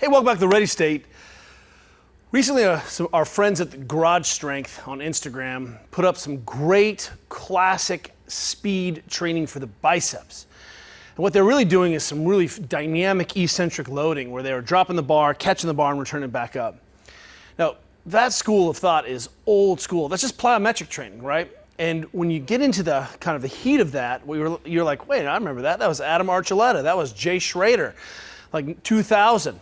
Hey, welcome back to the Ready State. Recently, our friends at the Garage Strength on Instagram put up some great classic speed training for the biceps. And what they're really doing is some really dynamic eccentric loading where they're dropping the bar, catching the bar, and returning it back up. Now, that school of thought is old school. That's just plyometric training, right? And when you get into the kind of the heat of that, you're like, wait, I remember that. That was Adam Archuleta. That was Jay Schrader, like 2000.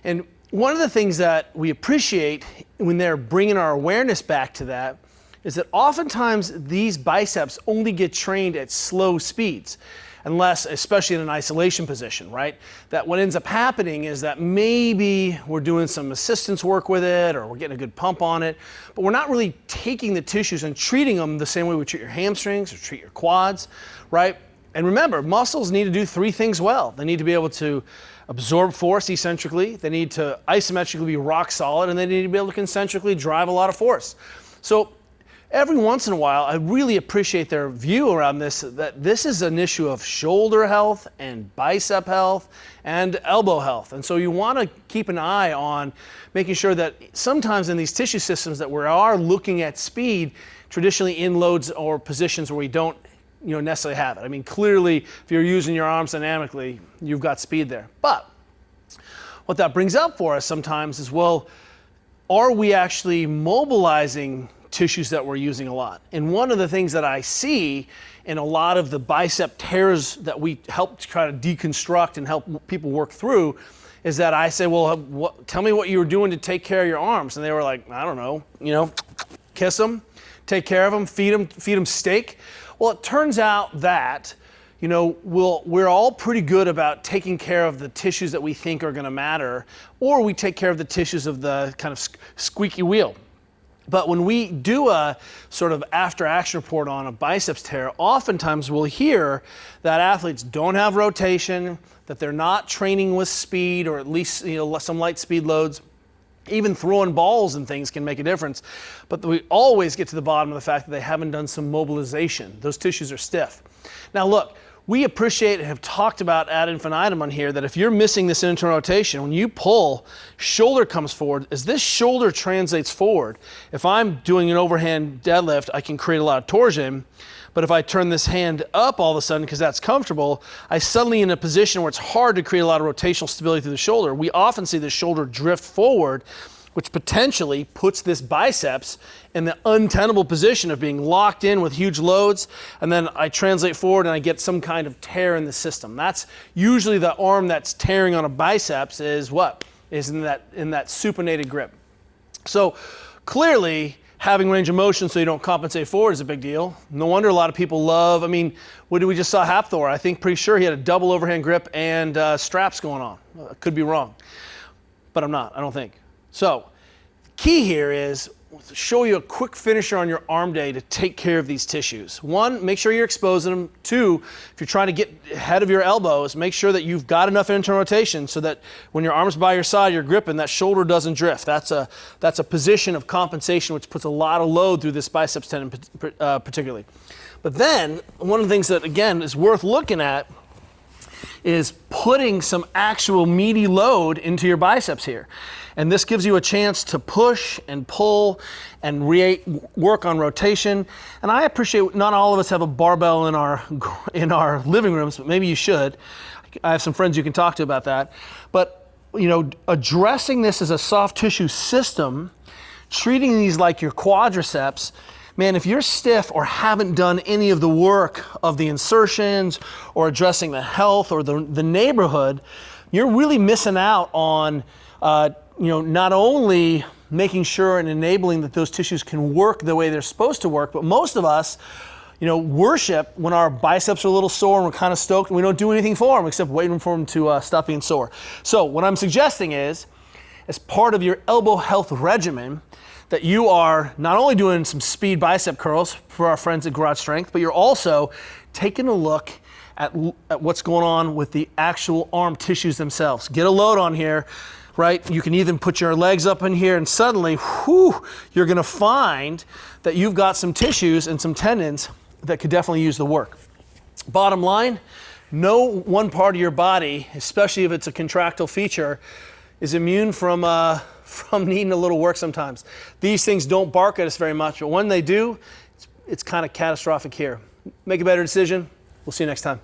And one of the things that we appreciate when they're bringing our awareness back to that is that oftentimes these biceps only get trained at slow speeds, unless, especially in an isolation position, right? That what ends up happening is that maybe we're doing some assistance work with it or we're getting a good pump on it, but we're not really taking the tissues and treating them the same way we treat your hamstrings or treat your quads, right? And remember, muscles need to do three things well. They need to be able to absorb force eccentrically, they need to isometrically be rock solid, and they need to be able to concentrically drive a lot of force. So every once in a while, I really appreciate their view around this, that this is an issue of shoulder health and bicep health and elbow health. And so you want to keep an eye on making sure that sometimes in these tissue systems that we are looking at speed, traditionally in loads or positions where we don't necessarily have it. I mean, clearly, if you're using your arms dynamically, you've got speed there. But what that brings up for us sometimes is, well, are we actually mobilizing tissues that we're using a lot? And one of the things that I see in a lot of the bicep tears that we help to try to deconstruct and help people work through is that I say, well, tell me what you were doing to take care of your arms. And they were like, I don't know, kiss them, take care of them, feed them steak. Well, it turns out that, we're all pretty good about taking care of the tissues that we think are going to matter, or we take care of the tissues of the kind of squeaky wheel. But when we do a sort of after action report on a biceps tear, oftentimes we'll hear that athletes don't have rotation, that they're not training with speed, or at least some light speed loads. Even throwing balls and things can make a difference. But we always get to the bottom of the fact that they haven't done some mobilization. Those tissues are stiff. Now look, we appreciate and have talked about ad infinitum on here that if you're missing this internal rotation, when you pull, shoulder comes forward. As this shoulder translates forward, if I'm doing an overhand deadlift, I can create a lot of torsion. But if I turn this hand up all of a sudden, because that's comfortable, I suddenly in a position where it's hard to create a lot of rotational stability through the shoulder. We often see the shoulder drift forward, which potentially puts this biceps in the untenable position of being locked in with huge loads. And then I translate forward and I get some kind of tear in the system. That's usually the arm that's tearing on a biceps is what? Is in that supinated grip. So clearly, having range of motion so you don't compensate forward is a big deal. No wonder a lot of people love, what did we just saw Hapthor? I think pretty sure he had a double overhand grip and straps going on. Could be wrong, but I don't think. So key here is to show you a quick finisher on your arm day to take care of these tissues. One, make sure you're exposing them. Two, if you're trying to get ahead of your elbows, make sure that you've got enough internal rotation so that when your arm's by your side, you're gripping, that shoulder doesn't drift. That's a position of compensation which puts a lot of load through this biceps tendon particularly. But then, one of the things that, again, is worth looking at is putting some actual meaty load into your biceps here. And this gives you a chance to push and pull and work on rotation. And I appreciate not all of us have a barbell in our living rooms, but maybe you should. I have some friends you can talk to about that. But addressing this as a soft tissue system, treating these like your quadriceps, man, if you're stiff or haven't done any of the work of the insertions or addressing the health or the neighborhood, you're really missing out on not only making sure and enabling that those tissues can work the way they're supposed to work, but most of us, worship when our biceps are a little sore and we're kind of stoked and we don't do anything for them except waiting for them to stop being sore. So what I'm suggesting is, as part of your elbow health regimen, that you are not only doing some speed bicep curls for our friends at Garage Strength, but you're also taking a look at what's going on with the actual arm tissues themselves. Get a load on here, right? You can even put your legs up in here and suddenly, you're gonna find that you've got some tissues and some tendons that could definitely use the work. Bottom line, no one part of your body, especially if it's a contractile feature, is immune from needing a little work sometimes. These things don't bark at us very much, but when they do, it's kind of catastrophic here. Make a better decision. We'll see you next time.